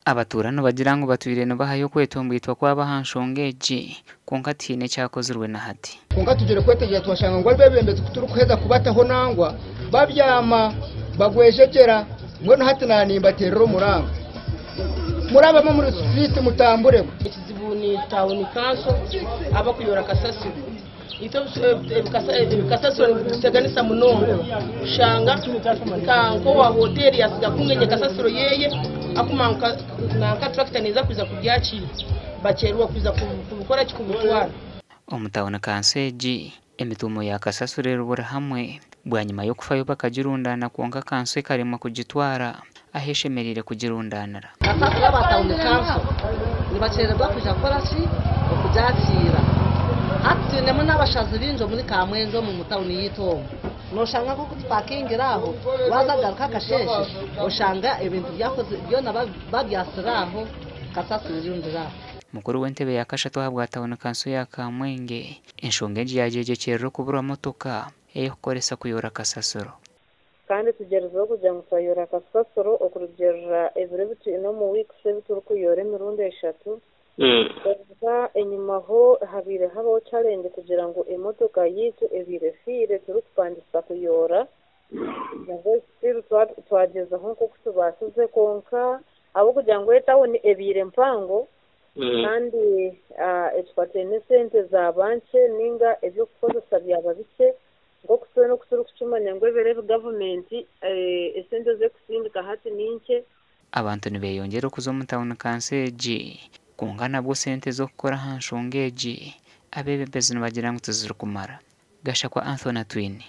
abaturano bagira ngo batwire no bahayo kwetumbwitwa kwaba hanshongeje konka tine cyakozurwe na hati konka tugere kwetegera twashanga ngo bebembe turi kuheza kubataho nangwa babyama bagwejegera ngo no hati nanimba terero muranga muraba muri street mutambure ikizibuni town council aba kuyora kasasi ito kasasiro teganisa munongo shanga kanko wa hoteli yasiga kungenye kasasiro yeye akumanka na tractor neza kuza kubyakira bakerwa kuza kubukora kikubutwara omutawona kanseji emitumo ya kasasiro rubura hamwe bwanyuma yo kufayo bakagirundana konka kanse karimo kugitwara aheshemerire kugirundanara abatawuni kanso nibacererwa kuja gukora ki okujakira ati nemo n'abashazi binjo muri Kamwenzo mu mutawuni y'Itombo noshanga ko kutipakingiraho wazagaruka kasheshe oshanga ibintu byakoze byo nababyasiraho kasasirundira mukuru w'entebe yakashatu habwatawona kanso ya Kamwenge enshongeje yajejekero kubura motoka eyokoresa kuyora kasasiro kandi tugerezaho kugira ngo twayora kasasiro okurugerera ebiro bitu no mu week se bituru kuyora emirundi 3 enyuma ho habire habaho challenge kugira ngo emotoka yitu ebire fire turi kupandisa kuyora ngo still twageza nko kutubasize konka abo kugira ngo etawuni ebire mpango kandi etwatene sente za banke ninga ebyo kukozesa byababike ngo kusone no kusuru kucumanya ngo ebere government esente ze kusindika hati ninke abantu nibeyongera kuzomutawuna kanseji kungana bwo sente zo gukora hanshongeji abebebezi bagira ngo tuzuru kumara gasha kwa Anthony Twini.